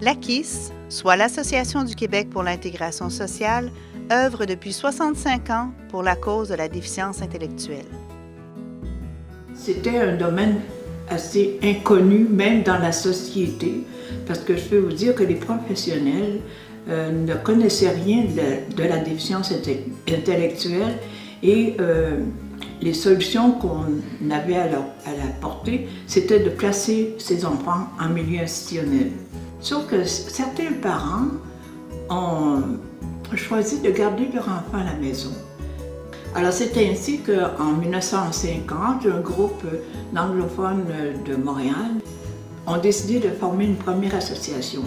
L'AQIS, soit l'Association du Québec pour l'intégration sociale, œuvre depuis 65 ans pour la cause de la déficience intellectuelle. C'était un domaine assez inconnu, même dans la société, parce que je peux vous dire que les professionnels ne connaissaient rien de la déficience intellectuelle et les solutions qu'on avait à la portée, c'était de placer ces enfants en milieu institutionnel. Sauf que certains parents ont choisi de garder leur enfant à la maison. Alors c'est ainsi qu'en 1950, un groupe d'anglophones de Montréal ont décidé de former une première association.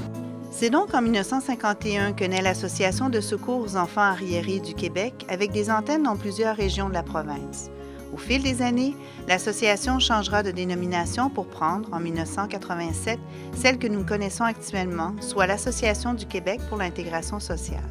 C'est donc en 1951 que naît l'Association de secours aux enfants arriérés du Québec avec des antennes dans plusieurs régions de la province. Au fil des années, l'association changera de dénomination pour prendre, en 1987, celle que nous connaissons actuellement, soit l'Association du Québec pour l'intégration sociale.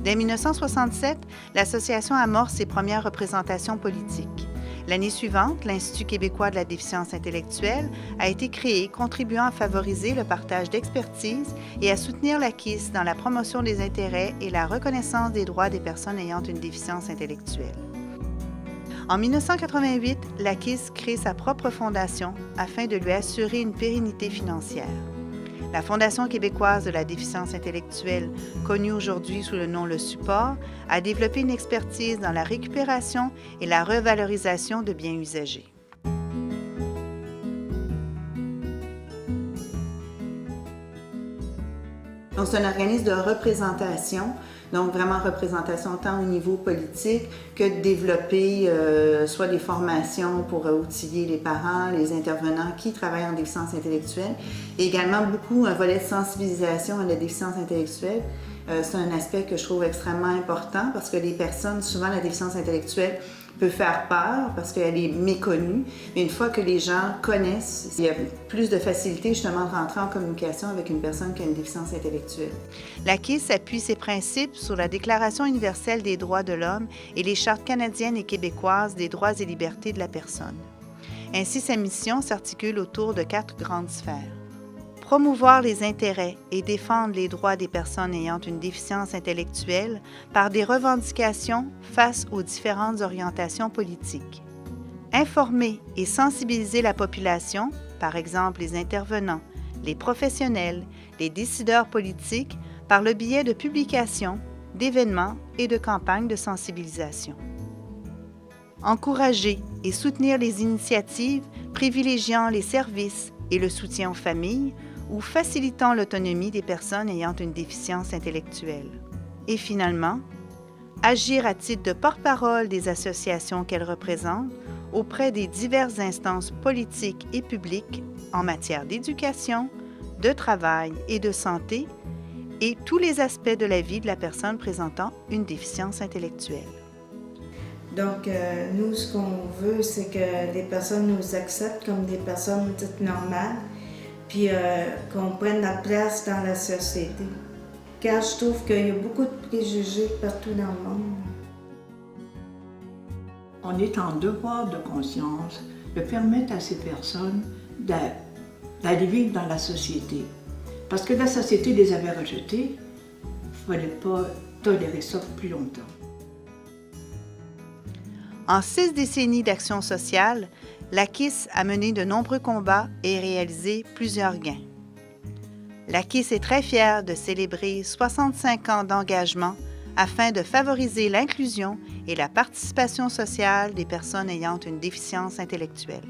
Dès 1967, l'association amorce ses premières représentations politiques. L'année suivante, l'Institut québécois de la déficience intellectuelle a été créé, contribuant à favoriser le partage d'expertise et à soutenir l'AQIS dans la promotion des intérêts et la reconnaissance des droits des personnes ayant une déficience intellectuelle. En 1988, l'AQIS crée sa propre fondation afin de lui assurer une pérennité financière. La Fondation québécoise de la déficience intellectuelle, connue aujourd'hui sous le nom Le Support, a développé une expertise dans la récupération et la revalorisation de biens usagés. Donc, c'est un organisme de représentation, donc vraiment représentation tant au niveau politique que de développer soit des formations pour outiller les parents, les intervenants qui travaillent en déficience intellectuelle, et également beaucoup un volet de sensibilisation à la déficience intellectuelle. C'est un aspect que je trouve extrêmement important parce que les personnes, souvent la déficience intellectuelle peut faire peur parce qu'elle est méconnue, mais une fois que les gens connaissent, il y a plus de facilité justement de rentrer en communication avec une personne qui a une déficience intellectuelle. L'AQIS appuie ses principes sur la Déclaration universelle des droits de l'homme et les chartes canadiennes et québécoises des droits et libertés de la personne. Ainsi, sa mission s'articule autour de 4 grandes sphères. Promouvoir les intérêts et défendre les droits des personnes ayant une déficience intellectuelle par des revendications face aux différentes orientations politiques. Informer et sensibiliser la population, par exemple les intervenants, les professionnels, les décideurs politiques, par le biais de publications, d'événements et de campagnes de sensibilisation. Encourager et soutenir les initiatives privilégiant les services et le soutien aux familles ou facilitant l'autonomie des personnes ayant une déficience intellectuelle. Et finalement, agir à titre de porte-parole des associations qu'elles représentent auprès des diverses instances politiques et publiques en matière d'éducation, de travail et de santé et tous les aspects de la vie de la personne présentant une déficience intellectuelle. Donc, nous, ce qu'on veut, c'est que les personnes nous acceptent comme des personnes dites normales, puis qu'on prenne la place dans la société. Car je trouve qu'il y a beaucoup de préjugés partout dans le monde. On est en devoir de conscience de permettre à ces personnes d'aller vivre dans la société. Parce que la société les avait rejetés, il ne fallait pas tolérer ça plus longtemps. En 6 décennies d'action sociale, l'AQIS a mené de nombreux combats et réalisé plusieurs gains. L'AQIS est très fière de célébrer 65 ans d'engagement afin de favoriser l'inclusion et la participation sociale des personnes ayant une déficience intellectuelle.